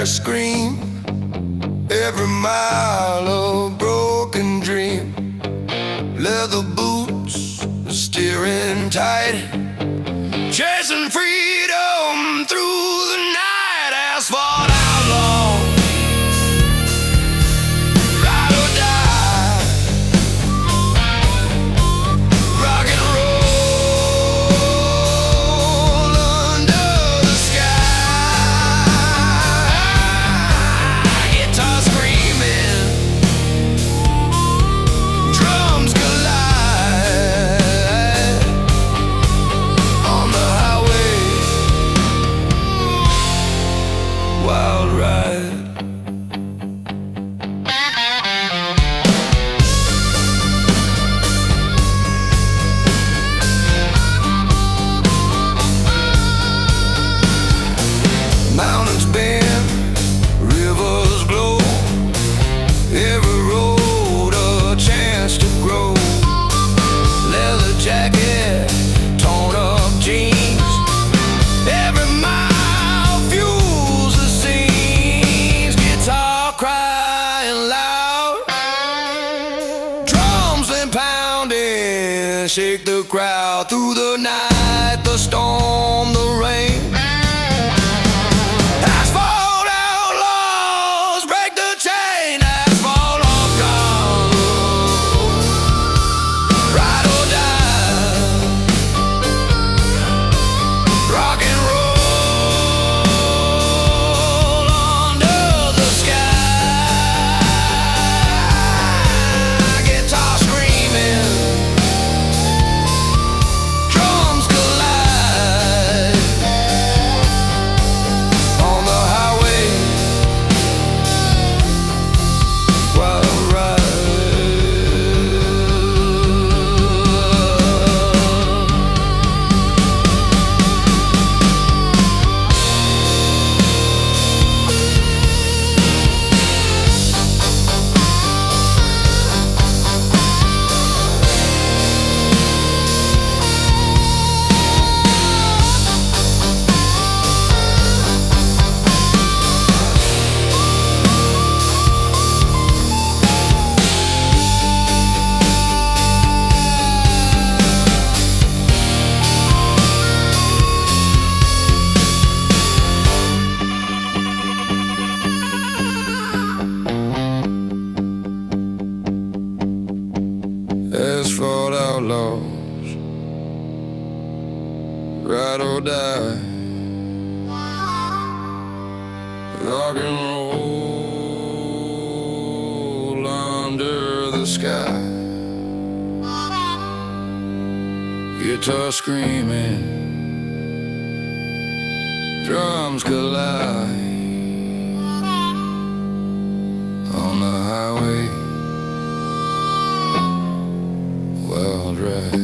their scream, every mile of broken dream. Leather boots steering tight, chasing freedom through the night. Asphalt outlaw, ride or die, rock and roll under the sky. Guitar screaming, drums collide on the highway, wild ride. Mountains bend, rivers glow, every road a chance to grow. Leather jacket, torn up jeans, every mile fuels the scenes. Guitar crying loud, drums and pounding, shake the crowd through the night, the storm, the rain. Asphalt outlaws break the chain, asphalt outlaws, ride or die, rock and roll under the sky. Guitar screaming, drums collide on the highway, wild ride. Asphalt outlaws, ride or die, rock and roll under the sky. Guitar screaming, drums collide on the highway, wild ride.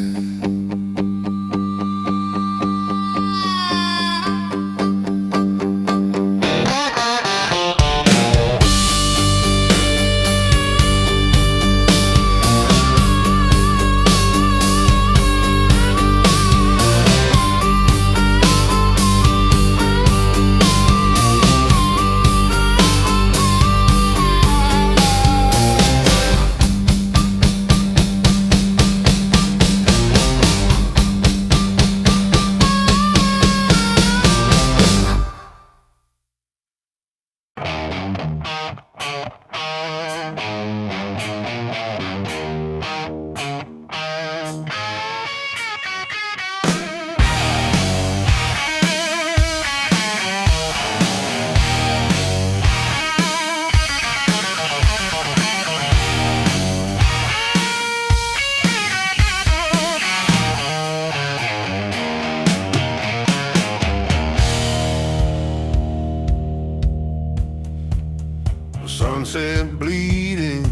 Sunset bleeding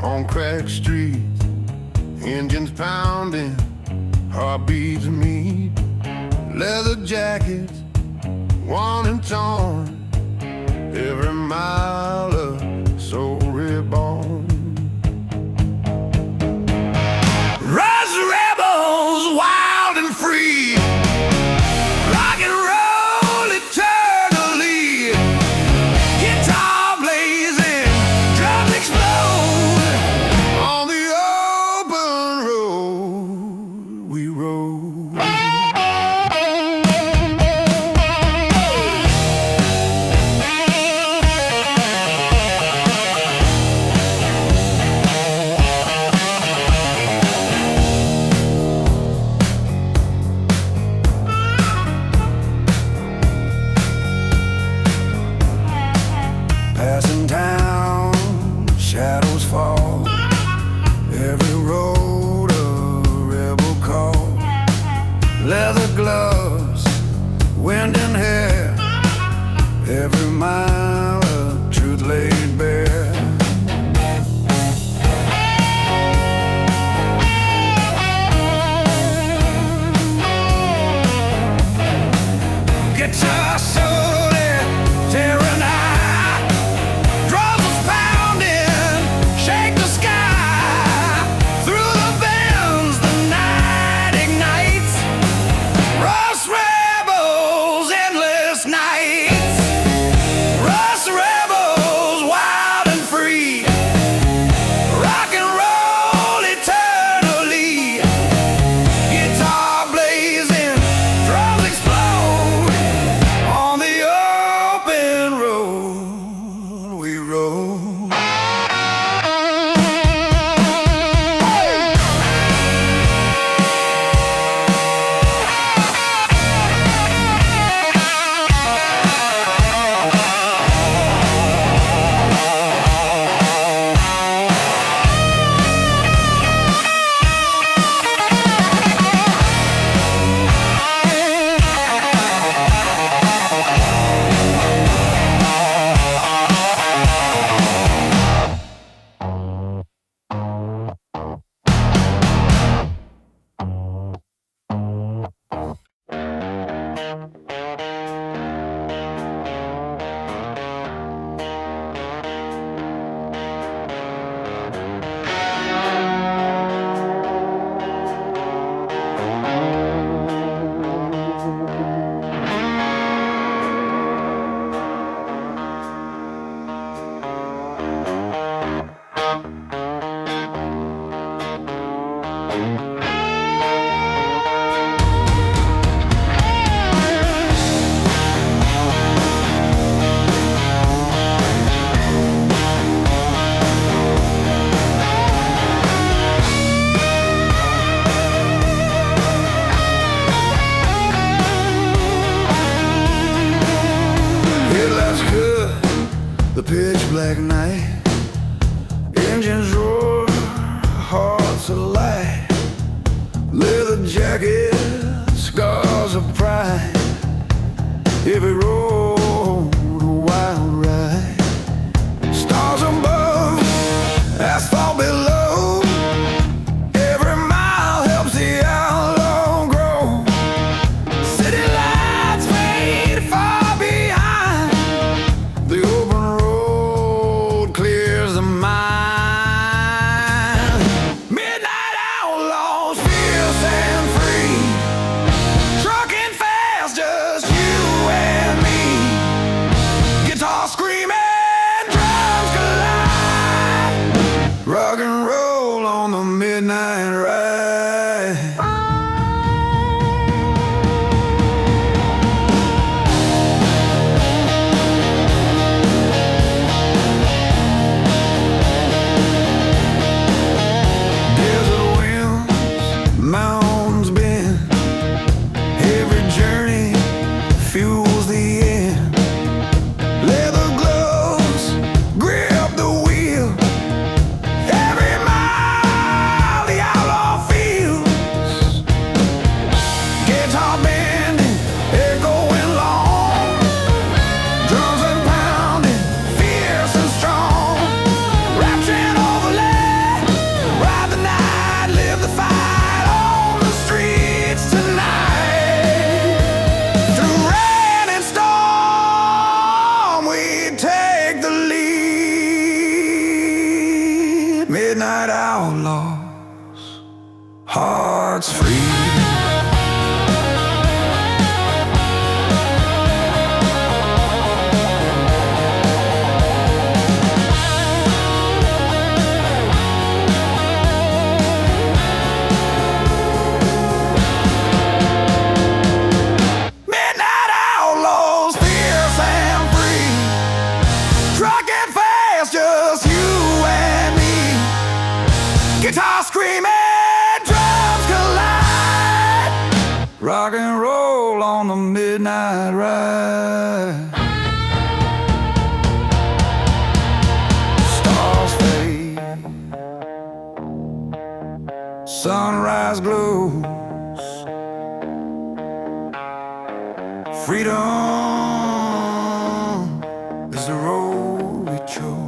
on cracked streets, engines pounding, heartbeats meet. Leather jackets, worn and torn, every mile of soul reborn. Rise rebels, wild and free, rock and roll eternally. The pitch black night, engines roar, hearts alight, leather jacket, scars of pride, every road a wild ride, stars above, asphalt below, every mile helps the outlaw grow, city lights fade far behind, the open clears the mind. Midnight outlaws, fierce and free, trucking fast, just you and me. Guitar screaming, drums collide, rock and roll on the midnight ride. Mountains bend, every journey fuels the end. Leather gloves grip the wheel, every mile the outlaw feels. Guitar bending, echoing long, drums and pounding, fierce and strong. Rapturing overlay, ride the night, live the fight. Midnight outlaws, hearts free. Midnight outlaws, fierce and free, trucking fast, just you and me. Guitar screaming, drums collide, rock and roll on the midnight ride. Stars fade, sunrise glows, freedom is the road we chose.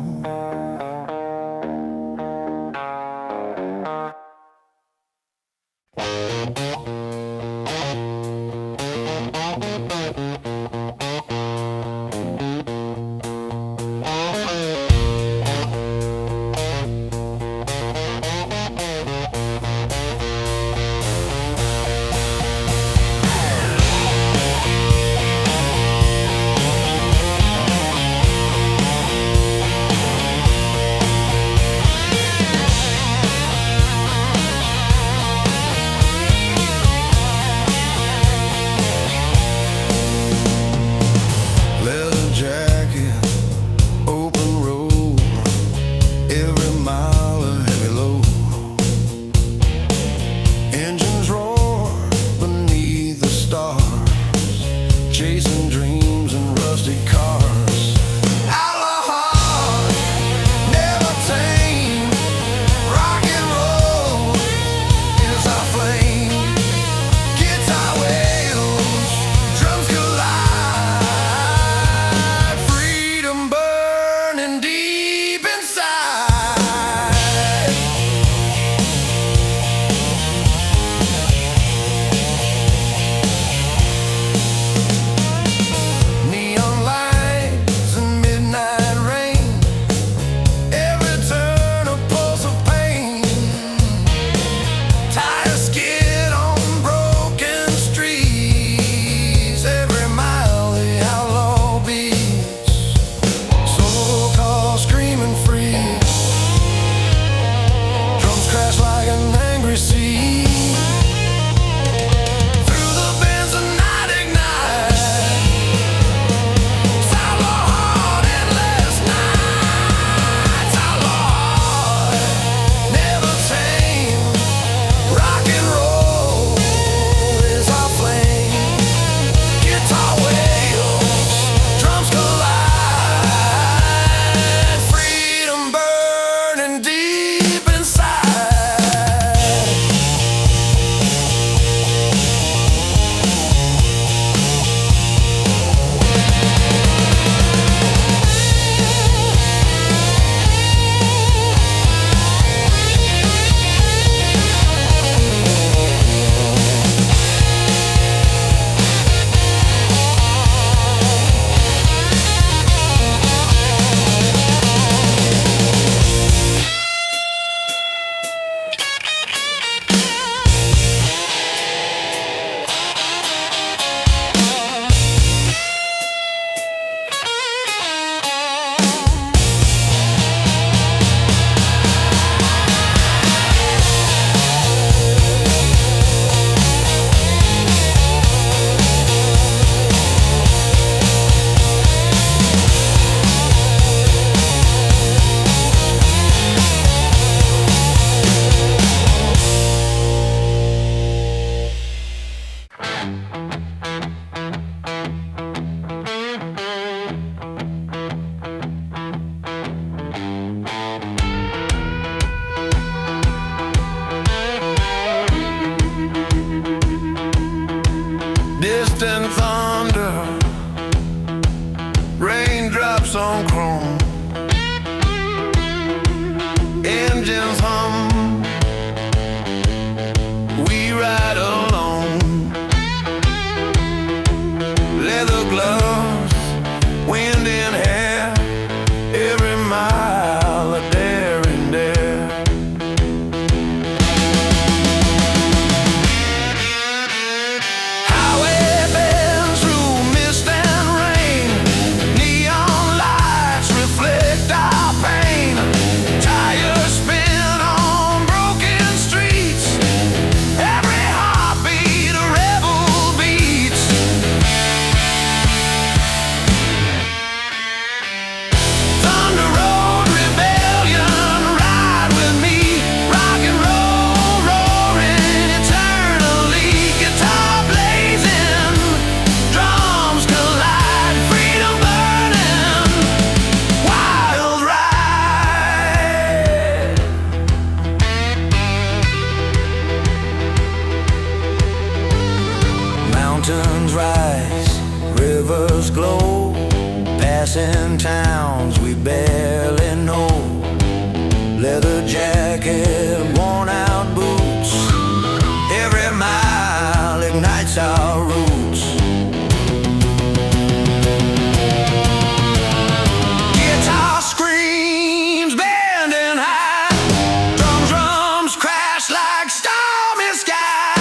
rivers glow, passing towns we barely know. Leather jacket, worn out boots, every mile ignites our roots. Guitar screams bending high, drums crash like stormy sky.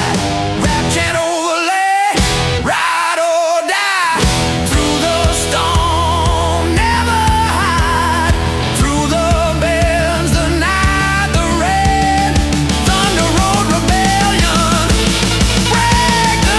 Rap chant overlay, ride or die. Through the storm, never hide. Through the bends, the night, the rain. Thunder Road Rebellion, break the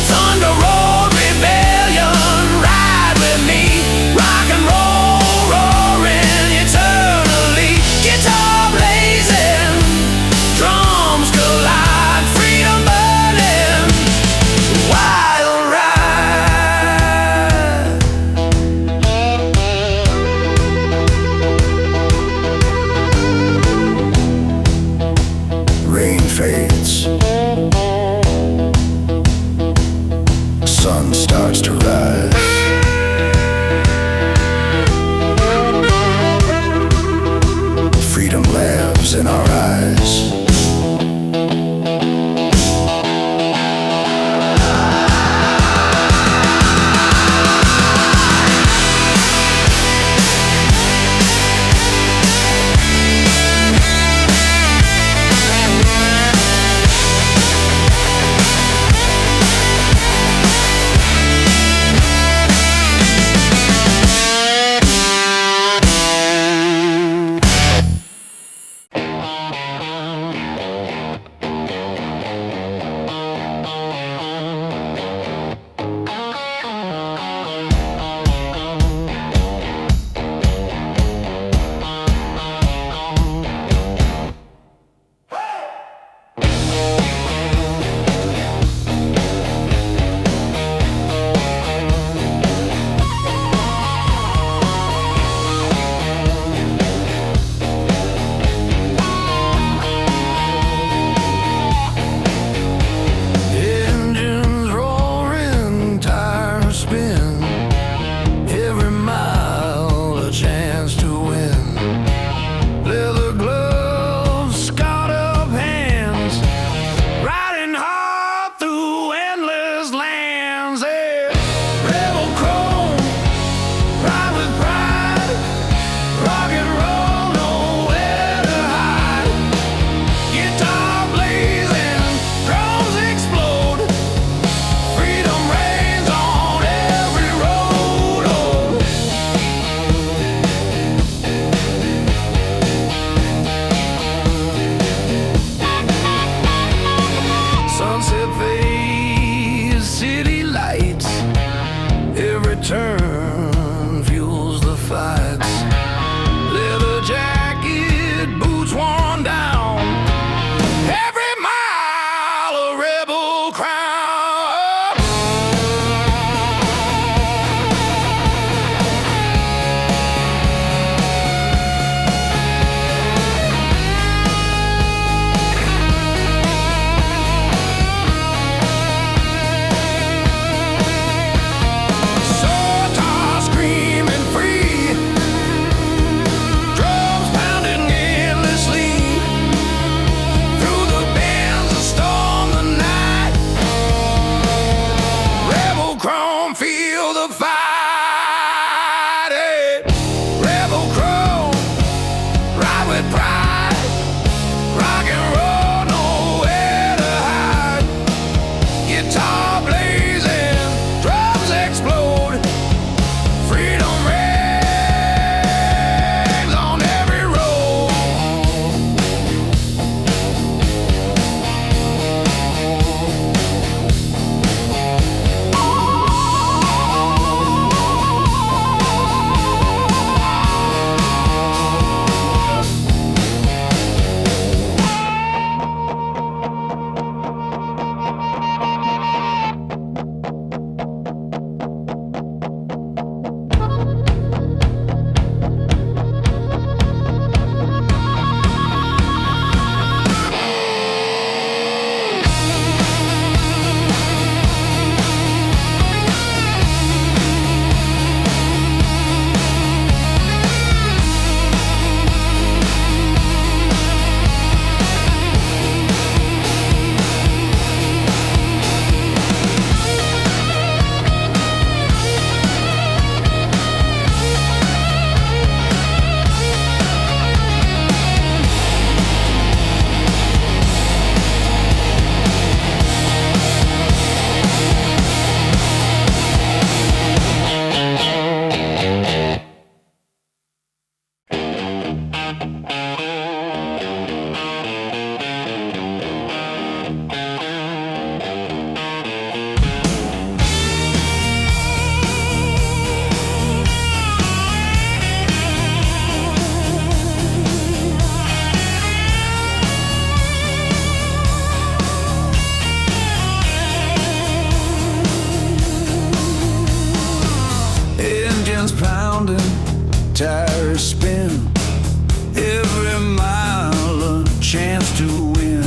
Thunder Road Rebellion, ride with me. Rock and roll roaring eternally. Guitar blazing, drums collide. Freedom burning, wild ride. Rain fades, sun starts to rise. Freedom lives in our eyes. Engines roaring, tires spin. Every mile a chance to win. Leather gloves, scarred up hands, riding hard through endless lands. Yeah. Rebel chrome, ride with pride. Rock and roll, nowhere to hide. Guitar blazing, drums explode. Freedom reigns on every road. Oh. Sunset fades, city lights. Every turn fuels the fights. Leather jacket, boots worn down. Every mile a rebel crown. So toss screaming free. tires spin. Every mile a chance to win.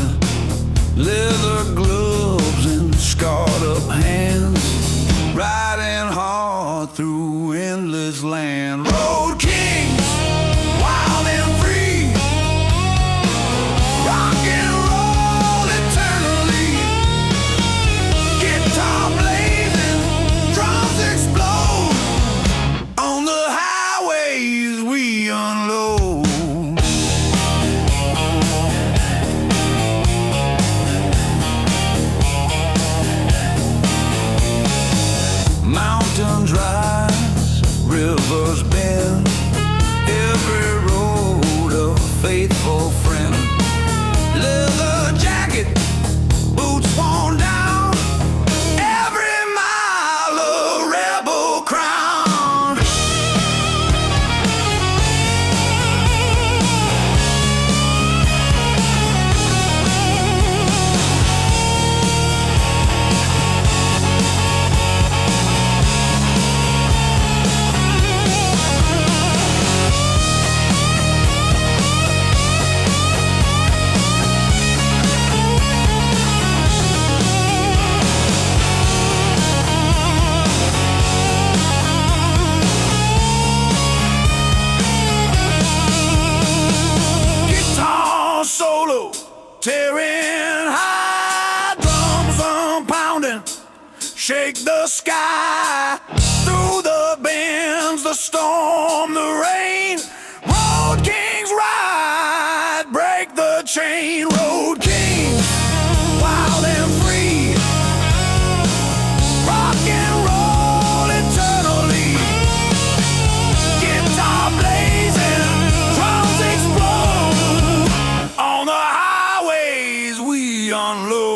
Leather gloves and scarred up hands, riding hard through endless land. Road kings, wild and free, rock and roll eternally. Guitar blazing, drums explode. On the highways we unload. Mountains rise, rivers bend, every road a faithful friend. Leather jacket, boots worn down, every mile a rebel crown. Solo, tearing high, drums pounding, shake the sky. Through the bends, the storm, the rain. Road kings ride, break the chain. Road kings, wild and free, rock and roll eternally. Guitar blazing, drums explode. On the highways we unload.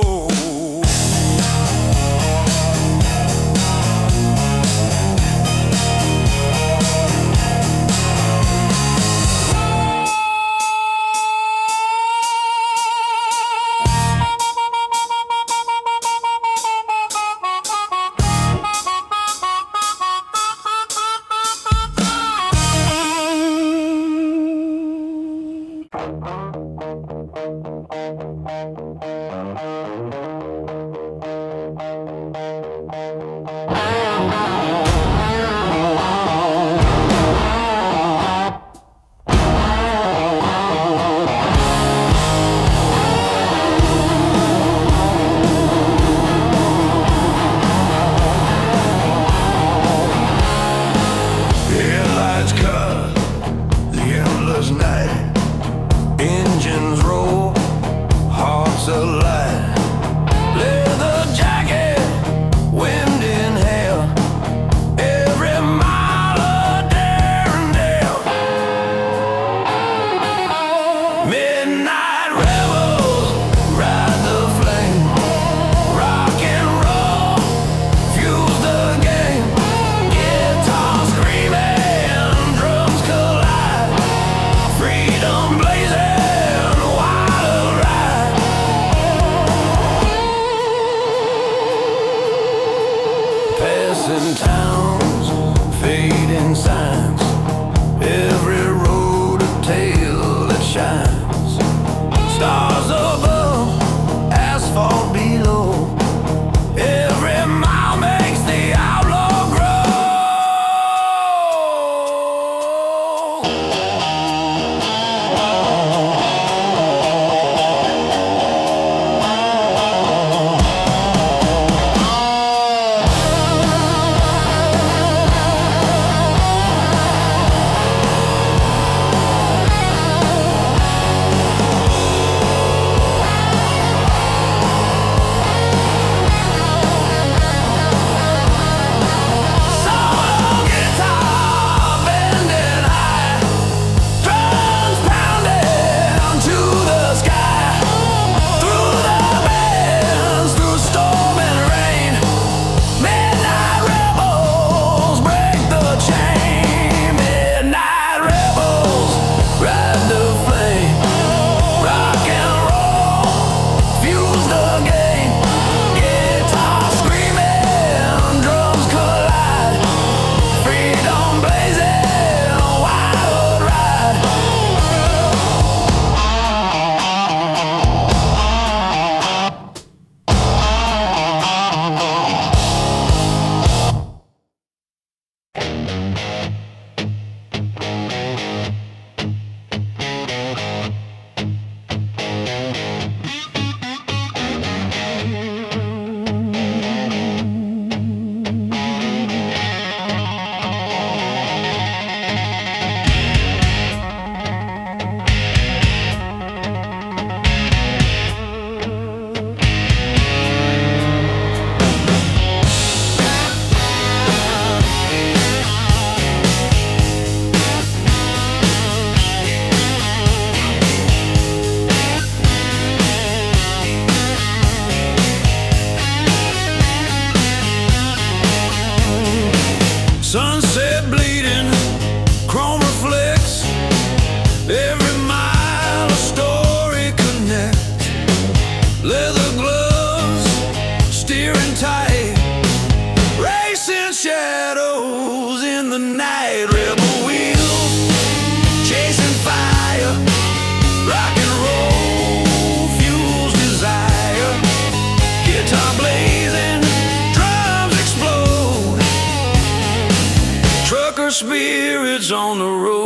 spirits on the road.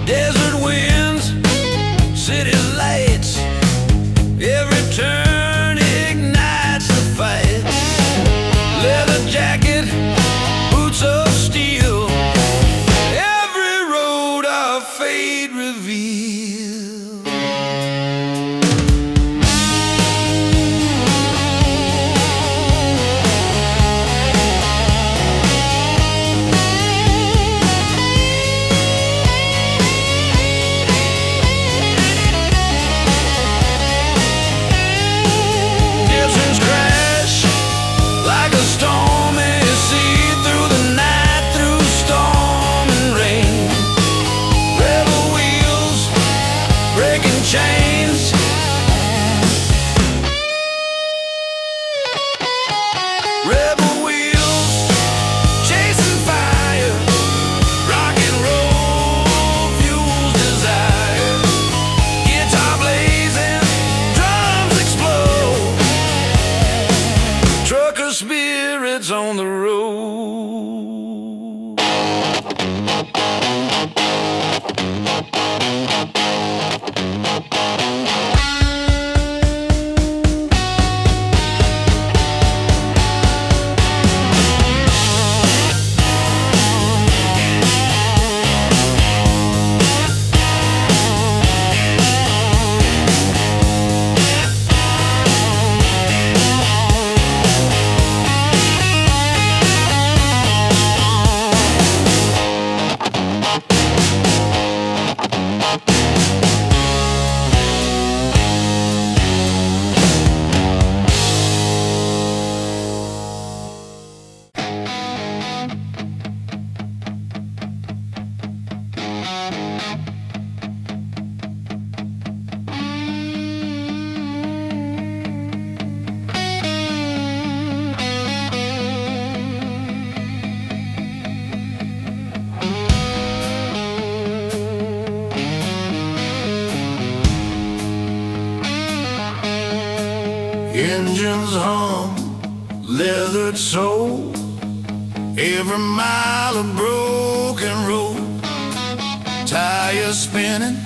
Desert winds, city lights, every turn ignites the fight. Leather jacket, boots of steel, every road our fate reveals. Distance crash like a stormy sea through the night, through storm and rain. Rebel wheels breaking chains, rebel wheels chasing fire. Rock and roll fuels desire. Guitar blazing, drums explode. Trucker spirits on the road. Engines hum, leathered soul, every mile of broken road. Tires spinning,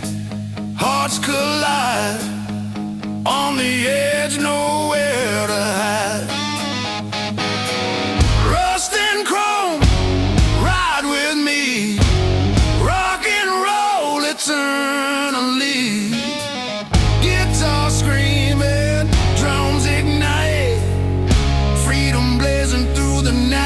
hearts collide, on the edge, nowhere to hide. Rust and chrome, ride with me, rock and roll eternally. Guitar screaming, drums ignite, freedom blazing through the night.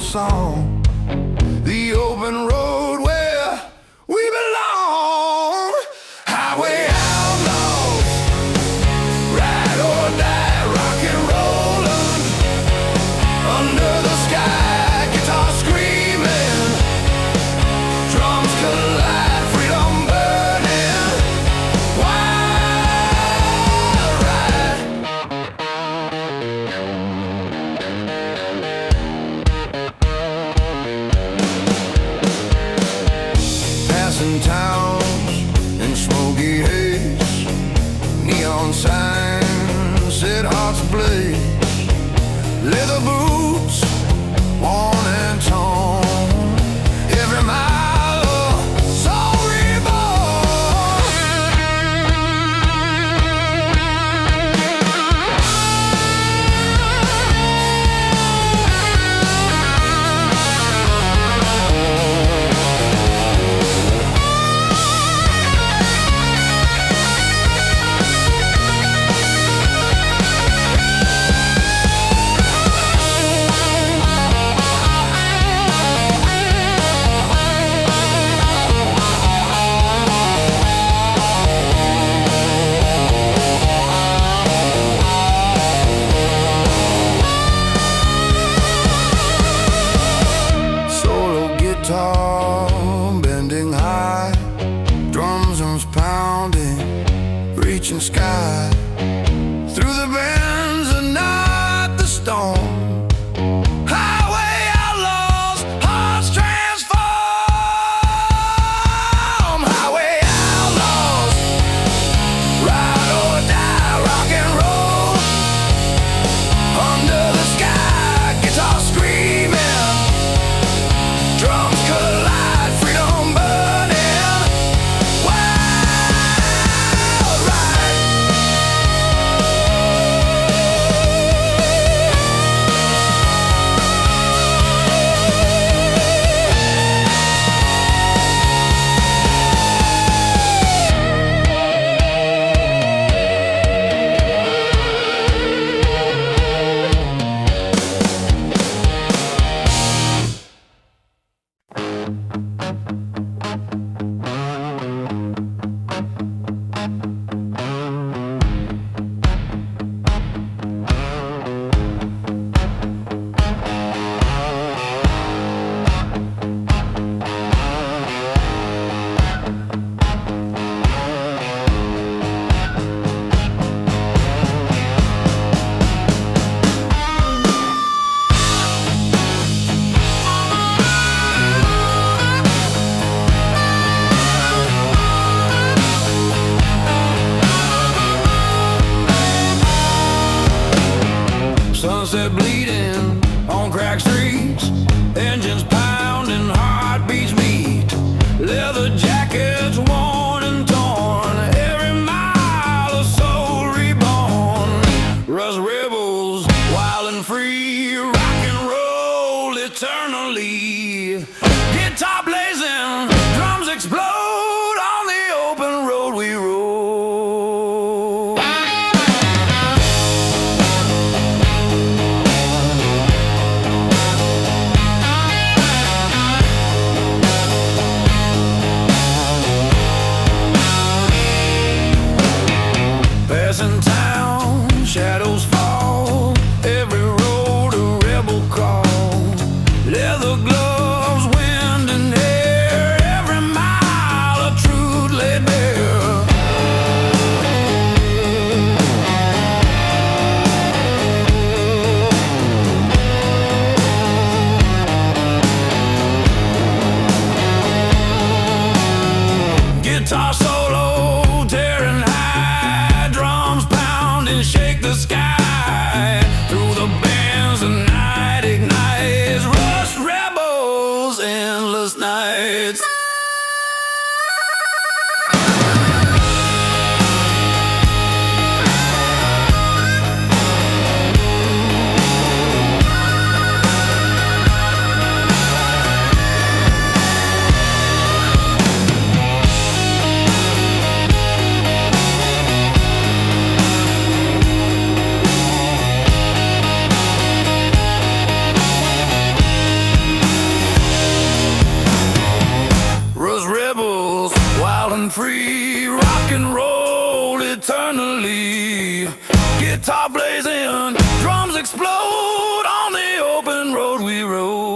song, the open road where we belong. Highway outlaws, ride or die, rock and rollin'. Under the sky, guitar screaming, drums collide, freedom burning. Wild ride. Passing towns in smoky haze, neon signs set hearts ablaze. Leather boots, worn and torn, every mile a soul reborn. Solo guitar bending high, drums pounding, reaching sky. Through the bends and not the storm. Highway outlaws, hearts transform. Highway outlaws, ride or die, rock and roll. Under the sky, guitar screaming, drums collide, freedom burning. Wild ride. Sunset bleeding on cracked streets, engines pounding, heartbeats meet. Leather jackets worn and torn, every mile a soul reborn. Rust rebels, wild and free, rock and roll eternally. Guitar blazing, drums explode, on the open road we roll. Passing town, shadows fall, every road a rebel call. Leather gloves, wind and air, every mile a truth laid bare. Guitar solo, tearing high, drums pounding, shake the sky. Through the bands, the night ignites, rust rebels, endless nights. and free, rock and roll eternally. Guitar blazing, drums explode on the open road we rode.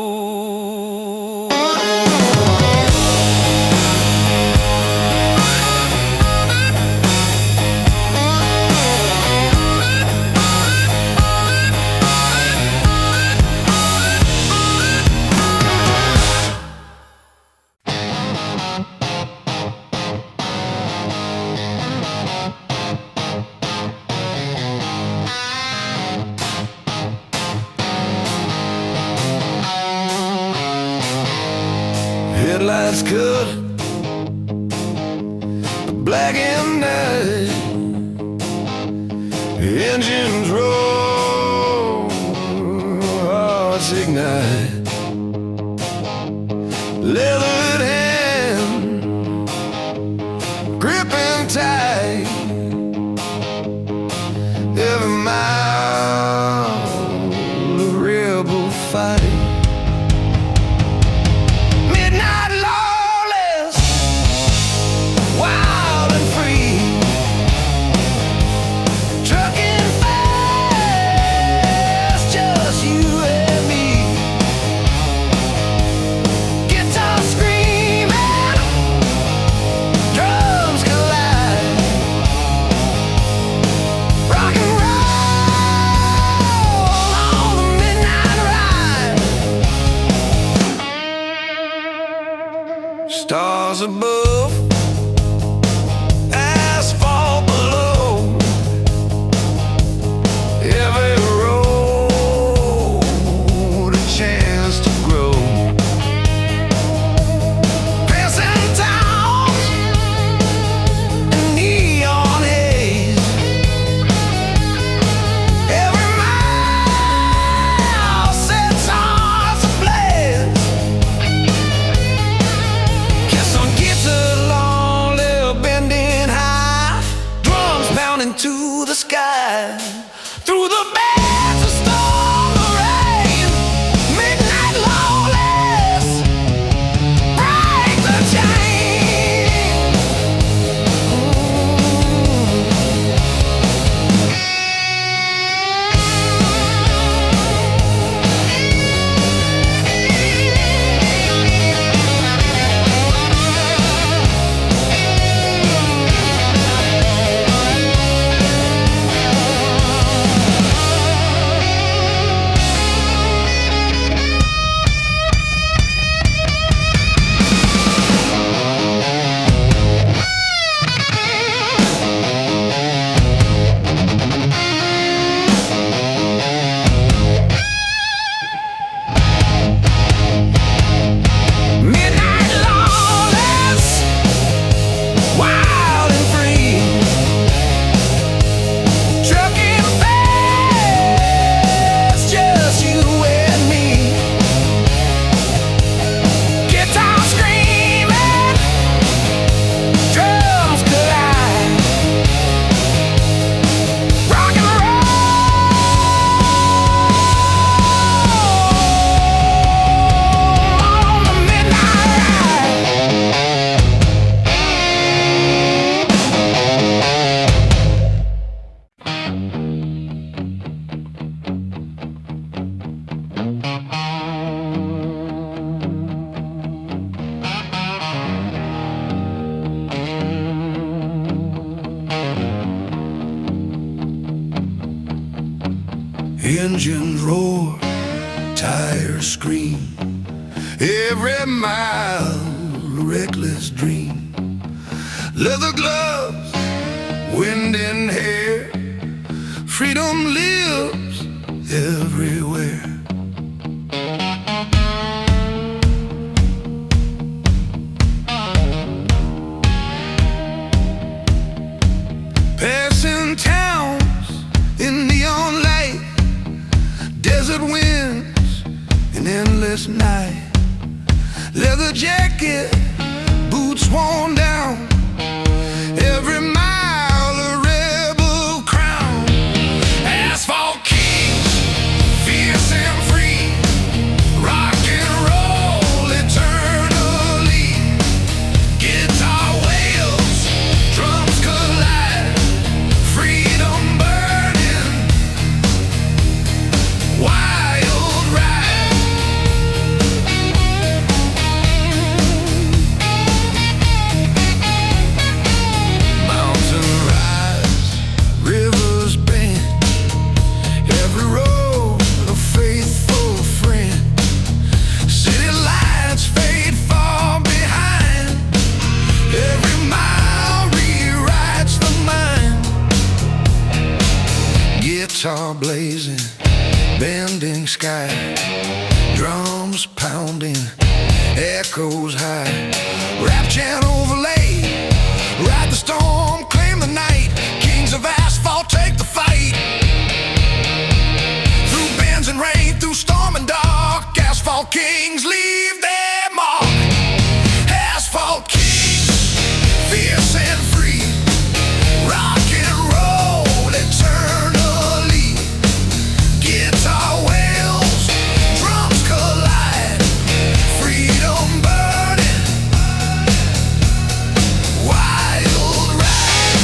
Headlights cut black and night, engines roll, hearts ignite, leathered hand gripping tight, every mile a rebel fight. Stars above, asphalt below, every road a chance to grow. Passing towns in neon haze, every mile sets hearts ablaze. To the sky, through the bands of storm and rain, midnight lawless, break the chain. Engines roar, tires scream, every mile a reckless dream. Leather gloves, wind in hair, freedom lives everywhere. Passing towns in neon light, desert winds, an endless night. Leather jacket, boots worn down, every mile a rebel crown. Asphalt kings, fierce and free, rock and roll eternally. Guitar wails, blazing, bending sky, drums pounding, echoes high, rap chant overlay, ride the storm, claim the night, kings of asphalt take the fight. Through bends and rain, through storm and dark, asphalt kings leave their mark. Asphalt kings, fierce and free, rock and roll eternally. Guitar wails, drums collide, freedom burning, wild ride.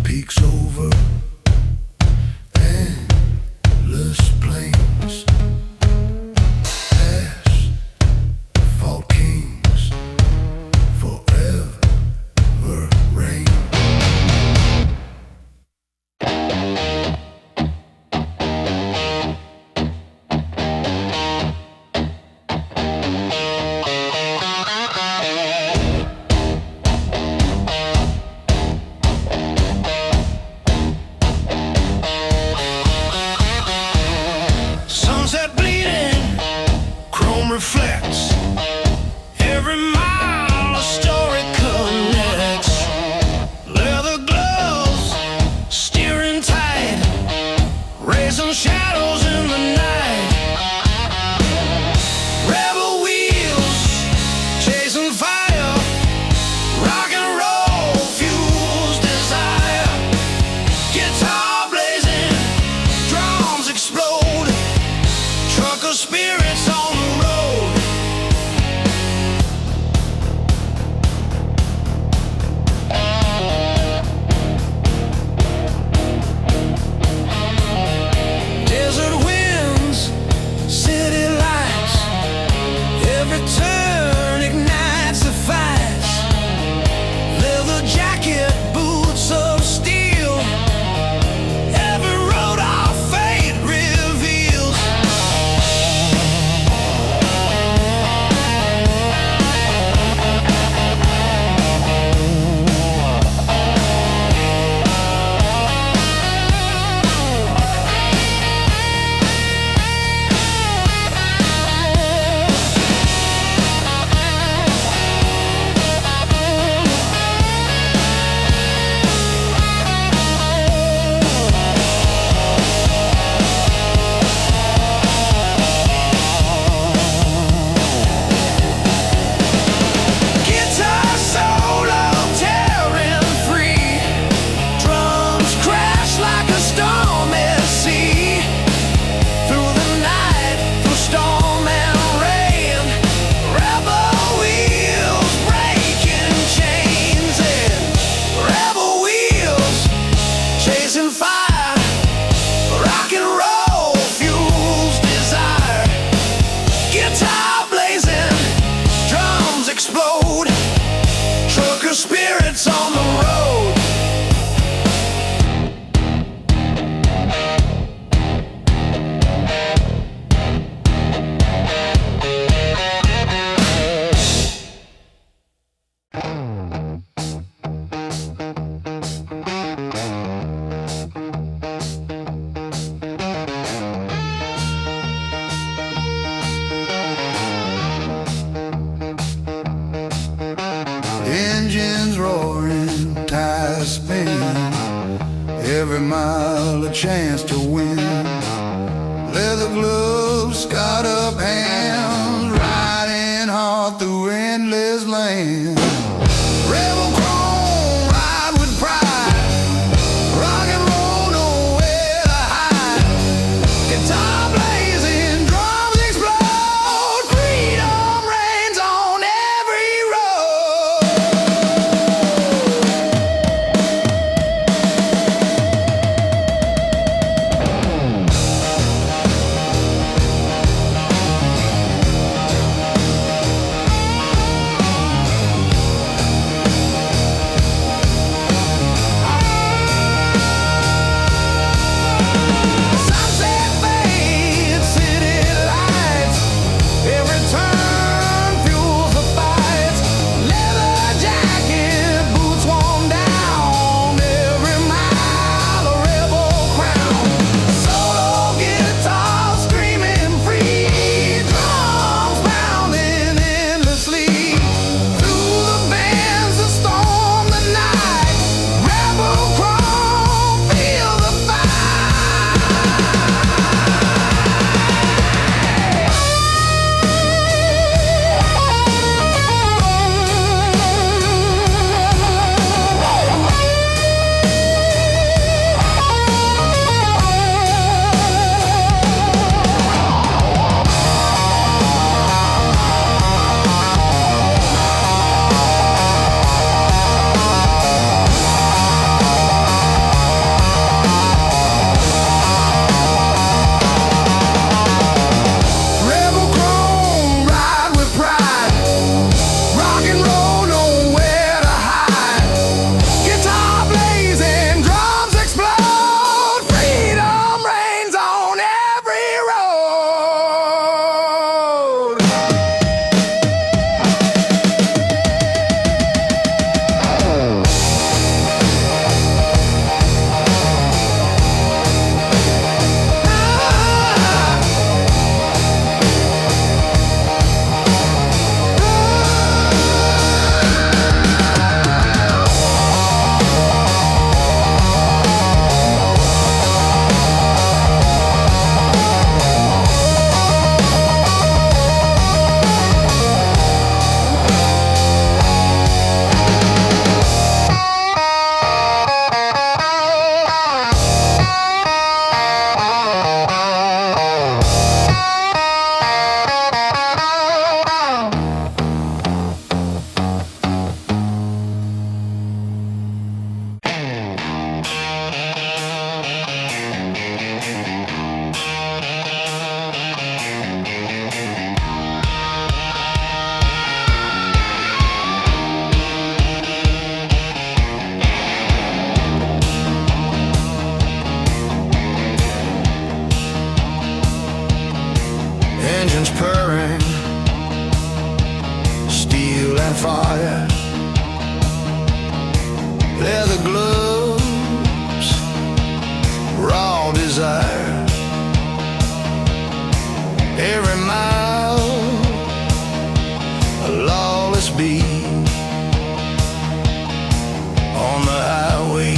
Peaks over endless plains, asphalt kings forever reign. spin, every mile a chance to win. Leather gloves, scarred up hands, riding hard through endless land. Rebel chrome, ride with pride, rock and roll, nowhere to hide. Guitar blazing, drums explode, freedom reigns on every road. Sunset fades, city lights, every turn fuels the fights. Leather jacket, boots worn down, every mile a rebel crown. Solo guitar screaming free, drums pounding endlessly. Through the bands that storm the night, rebel crawl, feel the fight. Rebel chrome, ride with pride, rock and roll, nowhere to hide. Guitar blazing, drums explode, freedom reigns on every road. Engines purring, steel and fire. Leather gloves, raw desire. Every mile a lawless beat. On the highway,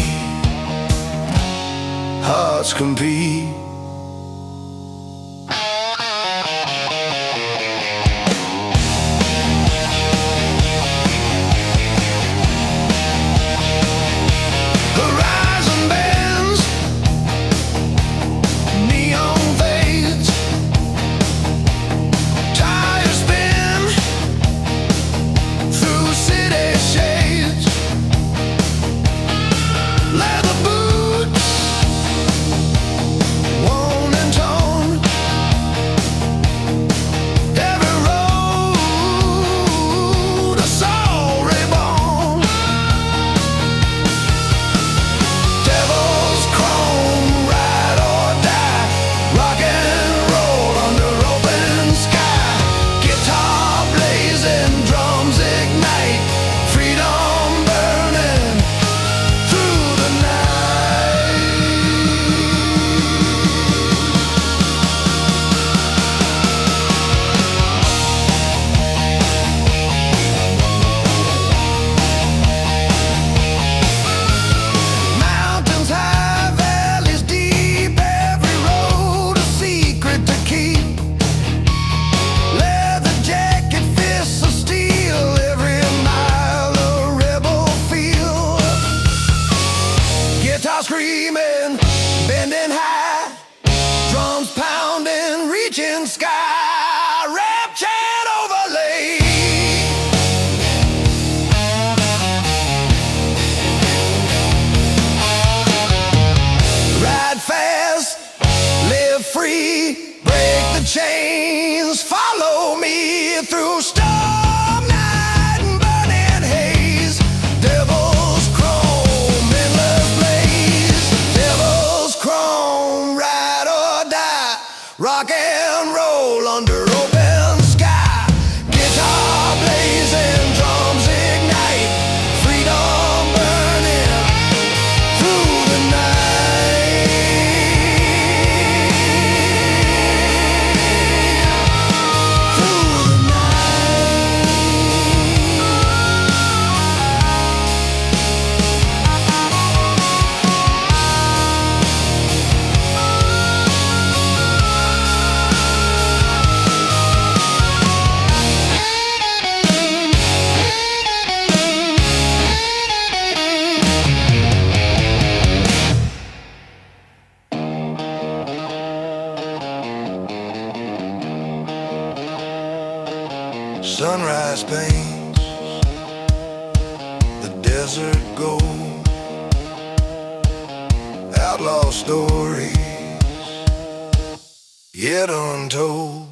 hearts compete. Horizon bends, neon fades, tires spin through city shades. Leather boots, guitar screaming, bending high, drums pounding, reaching sky, rap chant overlay. Ride fast, live free, break the chains, follow me through storm night and burning haze. Devil's chrome, endless blaze. Devil's chrome, ride or die. Rock and roll under open sky. Guitar blazing, drums ignite. Freedom burning through the night. Through the night. Sunrise paints the desert gold. Outlaw stories yet untold.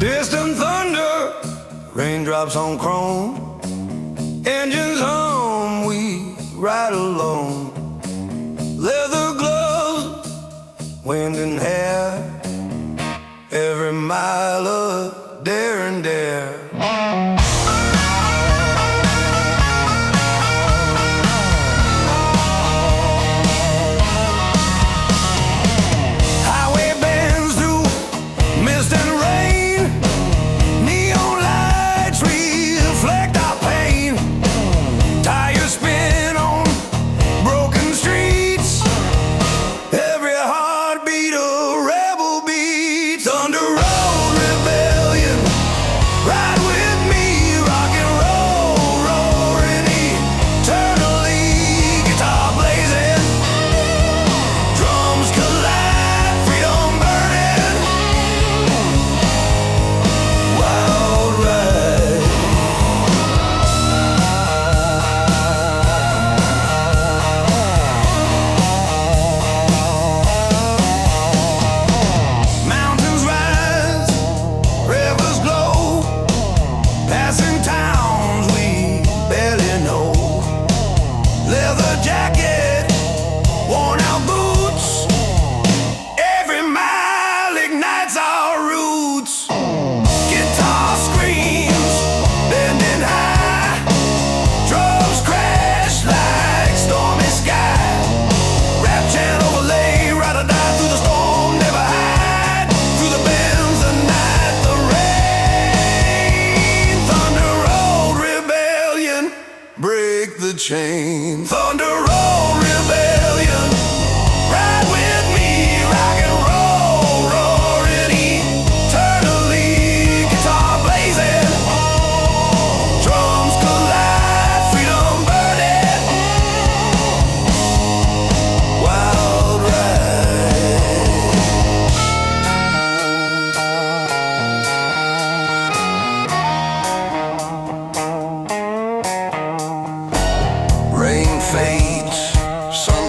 Distant thunder, raindrops on chrome. Engines hum, we ride alone. Leather gloves, wind and hair. Every mile of dare and dare. Highway bends through mist and rain. Neon lights reflect our pain. Tires spin on broken streets. Every heartbeat of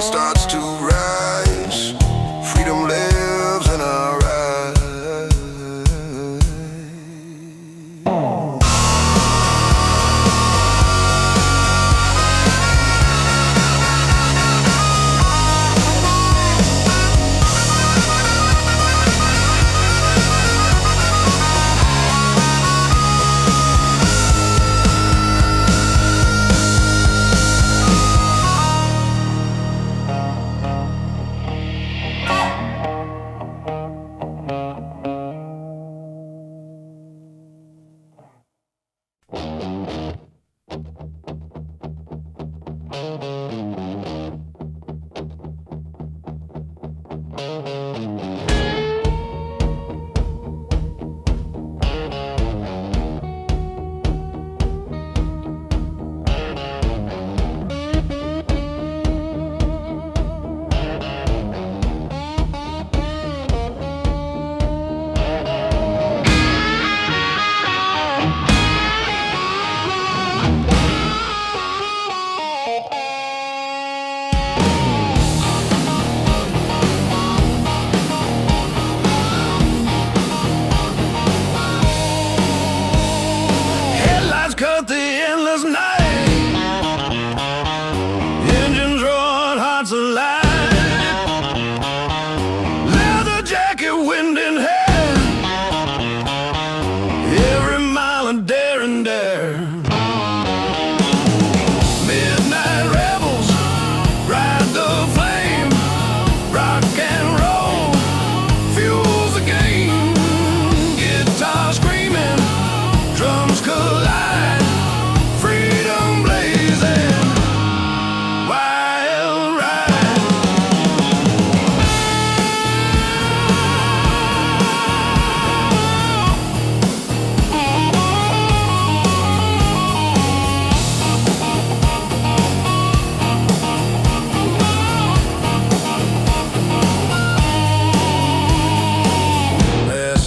starts to rise. Freedom lives in our eyes. Cut the endless night. Engines roaring, hearts alive. Leather jacket, wind in hair. Every mile a dare and dare. Midnight rebels ride the flame. Rock and roll fuels the game. Guitar screaming, drums collide.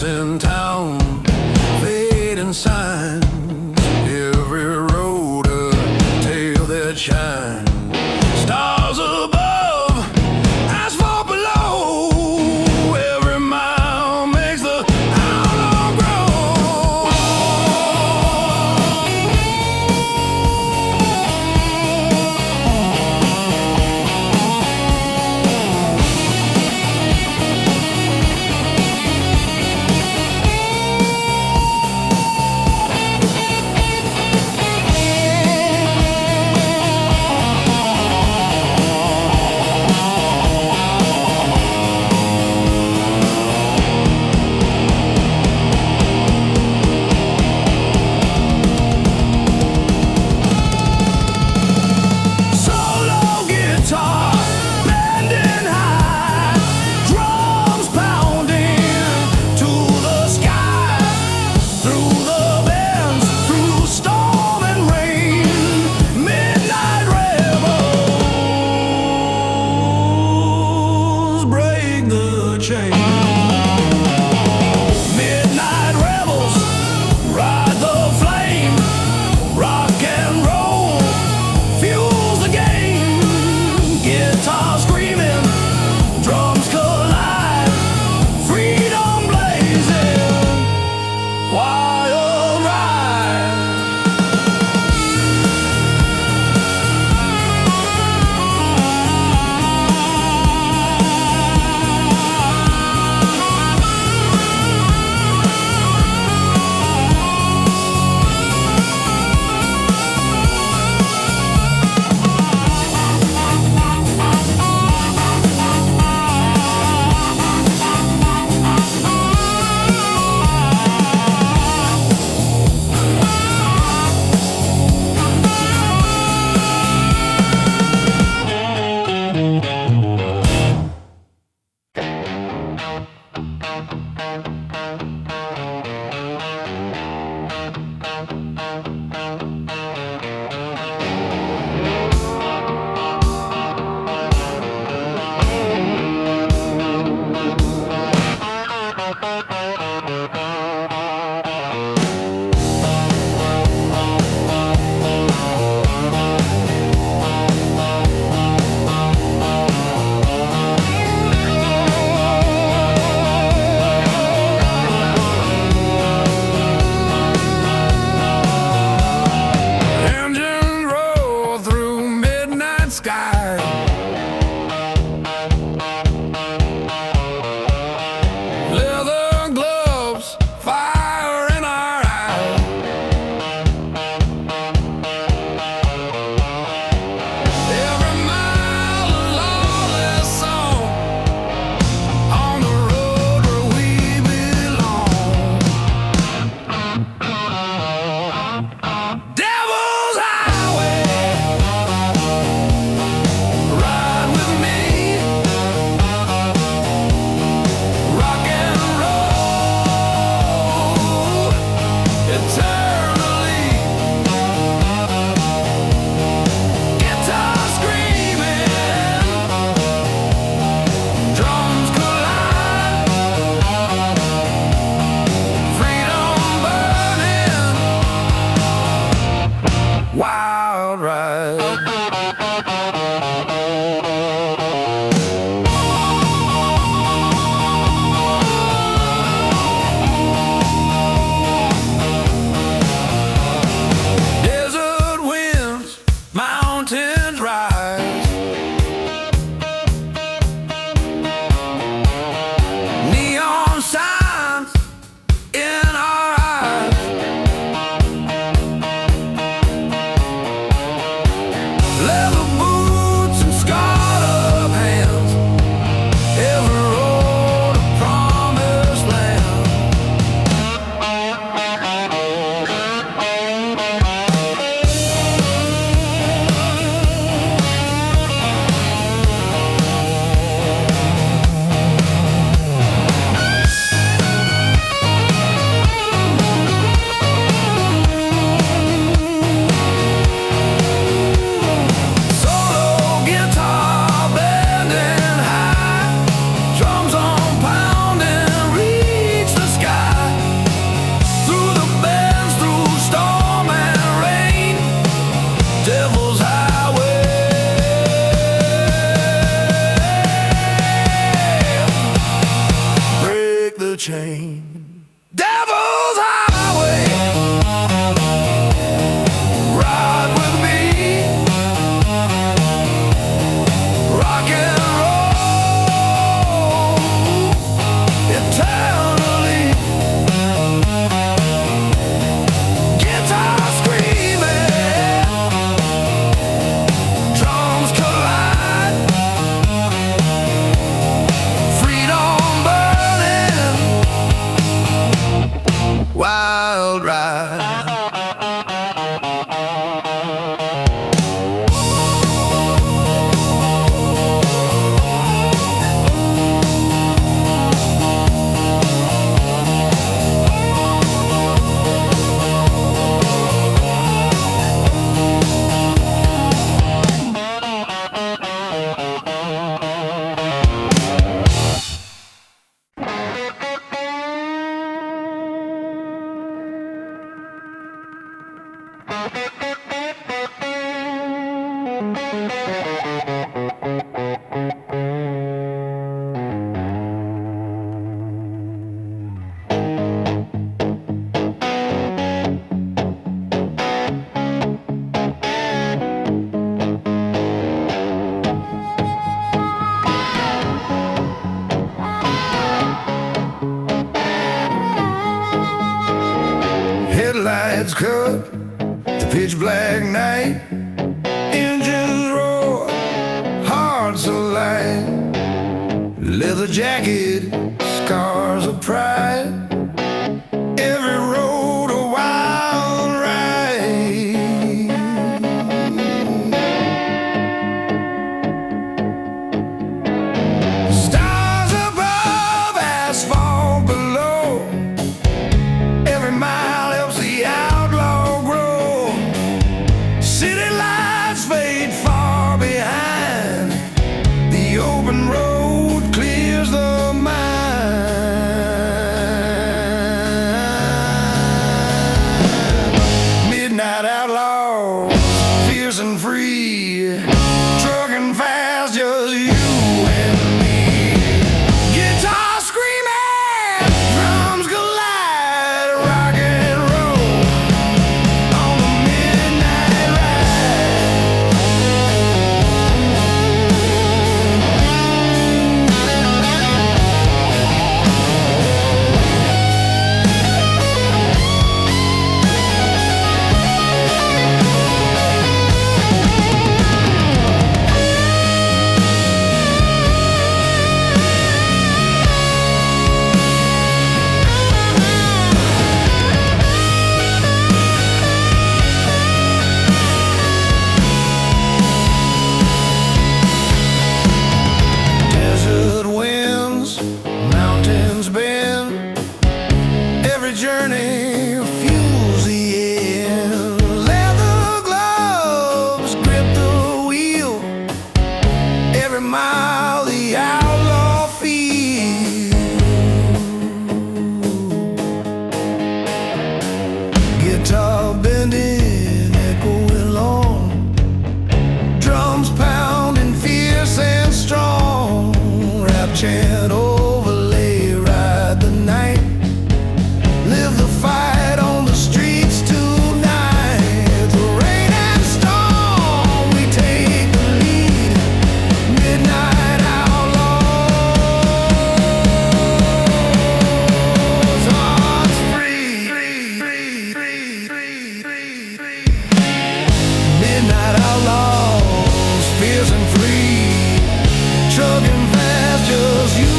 In town, fading signs, every road a tale that shines. Stars above, asphalt below, every mile makes the outlaw grow. Midnight rebels ride the flame. Rock and roll fuels the game. Guitar screaming, drums collide. Freedom blazing, wild ride. chain. Devil's Highway, ride with me, rock and roll eternally. Guitar screaming, drums collide, freedom burning, wild ride. Headlights cut the pitch black night, engines roar, hearts alight, leather jacket, scars of pride, every road a wild ride. Stars above, asphalt below, every mile helps the outlaw grow. City lights fade far behind, the open road clears the mind. Midnight outlaws, fierce and free, trucking fast, just you and me. Guitar screaming, drums collide, rock and roll on the midnight ride. Desert winds, mountains bend, every journey fuels the end. Leather gloves grip the wheel, every mile the outlaw feels. Guitar bending, echoing long, drums pounding fierce and strong. Rap chant overlay, ride the night, live the fight on the streets tonight. Through rain and storm, we take the lead. Midnight outlaws, hearts free. Midnight outlaws, fierce and free, chugging fast, just you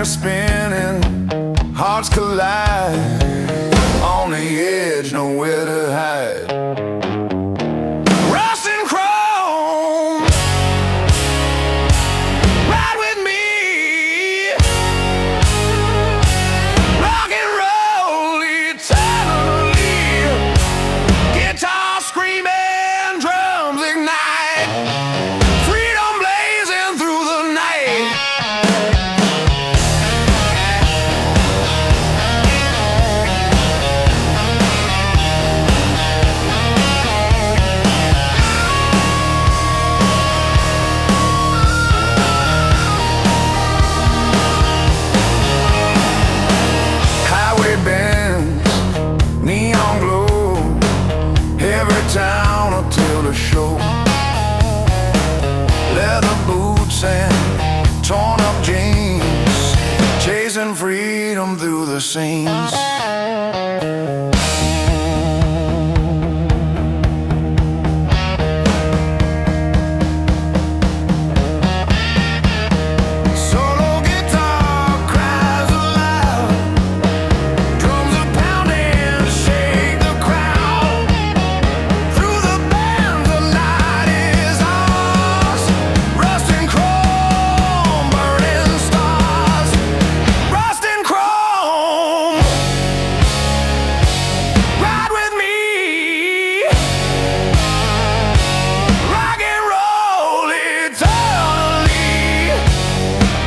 tires spinning, hearts collide. On the edge, nowhere to hide. Rust and chrome, ride with me. Rock and roll eternally. Guitar screaming, drums ignite. Freedom blazing through the night. Highway bends, neon glow, every town until the show. Leather boots and torn up jeans, chasing freedom through the scenes. Solo guitar cries aloud, drums are pounding, shake the crowd. Through the band, the night is ours. Rust and chrome, burning stars. Rust and chrome, ride with me. Rock and roll eternally.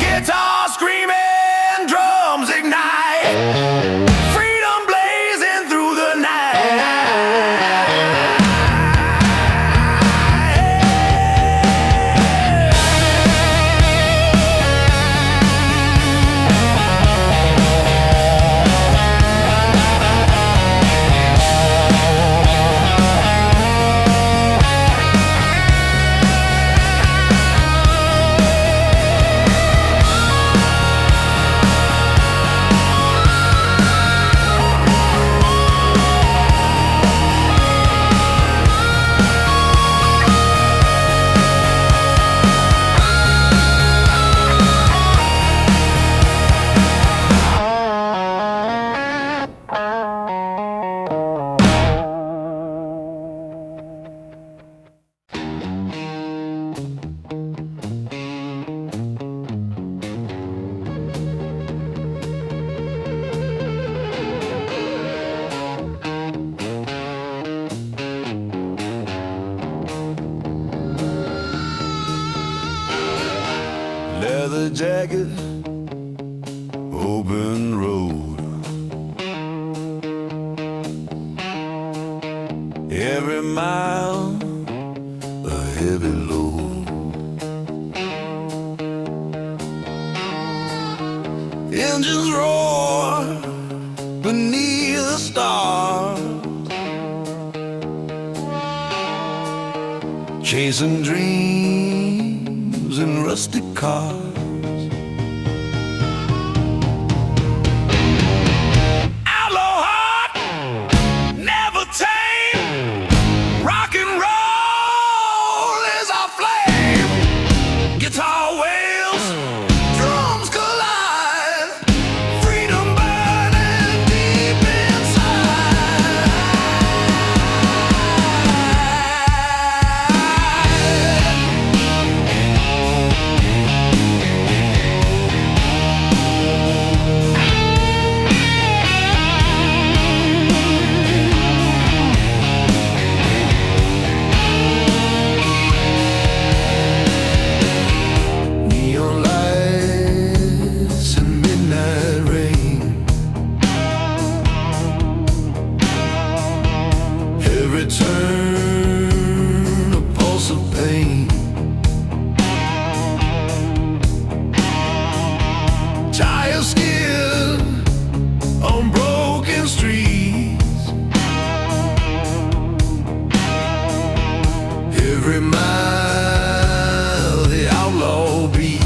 Guitar screaming, drums ignite. Freedom blazing through the night. Leather jacket, open road. Every mile, a heavy load. Engines roar beneath the stars, chasing dreams in rustic cars. Outlaw heart, never tame. Rock and roll is our flame. Guitar wails, drums collide. Freedom burning deep inside. Neon lights and midnight rain. Every turn a pulse of pain. Tire skid on broken streets. Every mile the outlaw beats.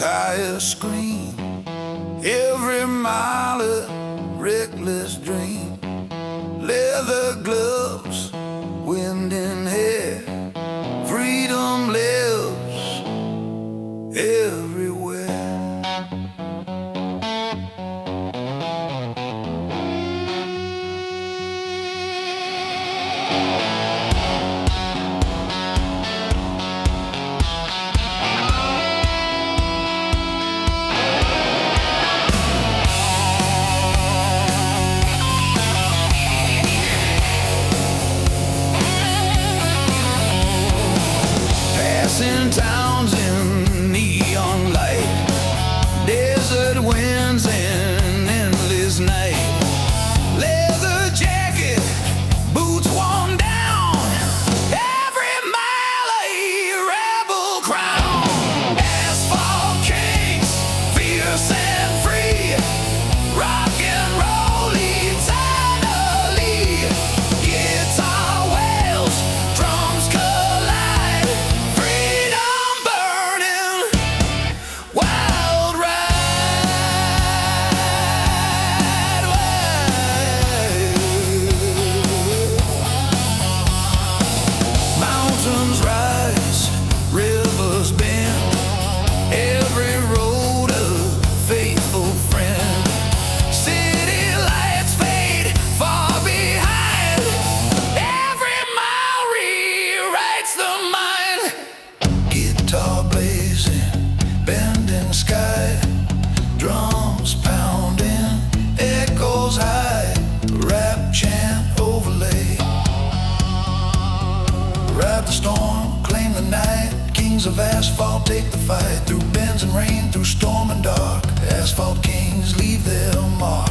tires scream, every mile a reckless dream. Leather gloves, wind in hair, freedom lives everywhere. Passing towns in neon light, desert winds and endless night. Leather jacket, boots worn down, every mile a rebel crown. Asphalt kings, fierce and free, rock and roll eternally. Guitar wails, drums collide, freedom burning, wild ride wide. Mountains rise, rivers bend, every road a faithful friend. City lights fade far behind, every mile rewrites the mind. Guitar blazing, bending sky, drums pounding, echoes high, rap chant overlay. Ride the storm, claim the night, kings of asphalt take the fight. Through bends and rain, through storm and dark, asphalt kings leave their mark.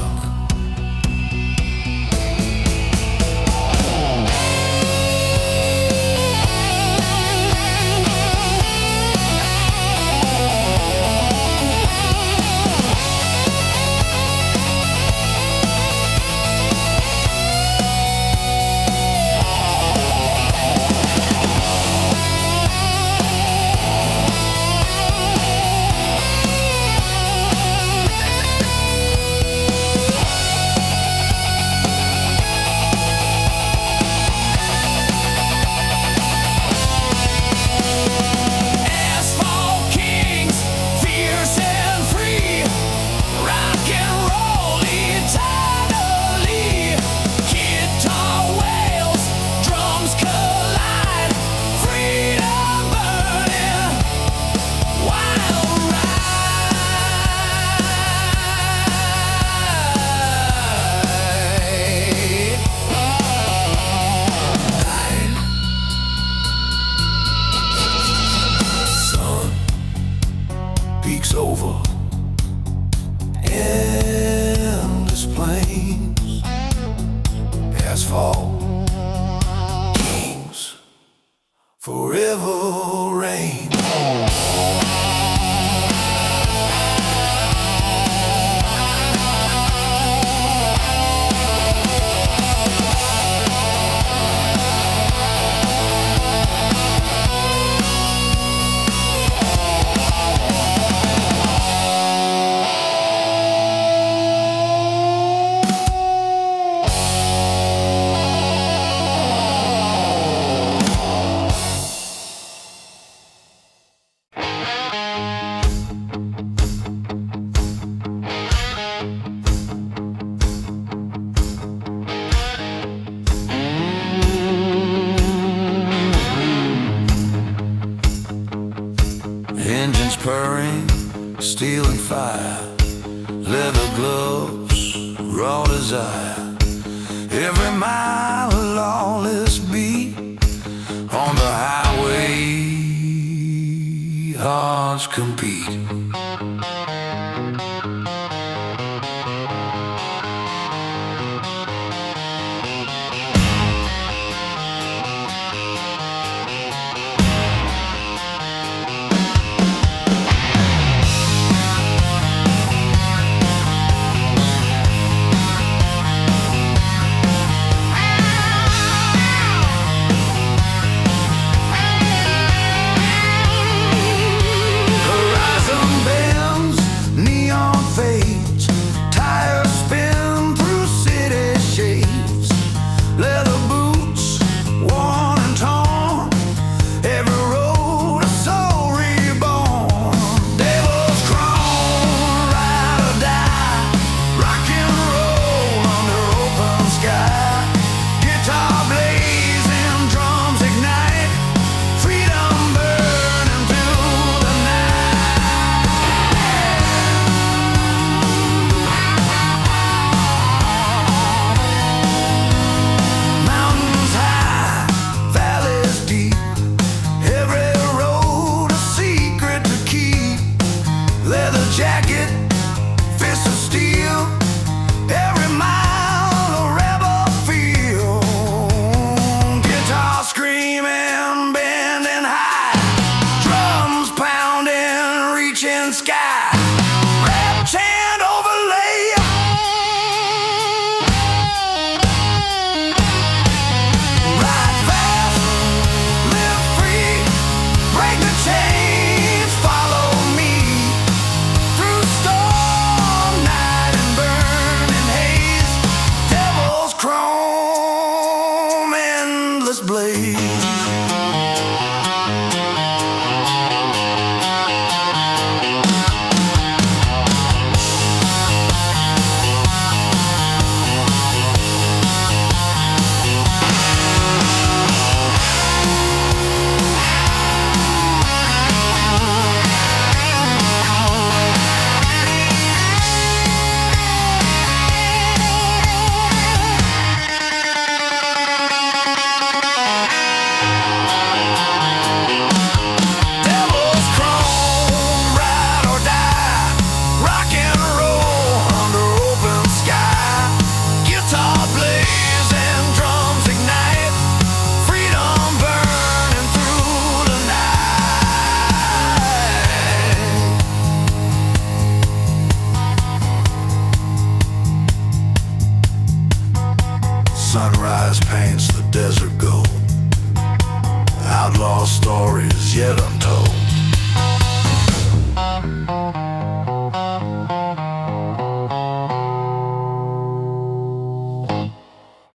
Asphalt kings, fierce and free, rock and roll eternally. Guitar wails, drums collide, freedom burning, wild ride. Sun peeks over endless plains, asphalt kings forever reign. Engines purring, steel and fire, leather gloves, raw desire. Every mile a lawless beat, on the highway hearts compete. Horizon bend, sky. Rap chant overlay. Ride fast, live free, break the chains, follow me. Through storm, night and burning haze, devil's chrome, endless blaze. Sunrise paints the desert gold. Outlaw stories yet untold.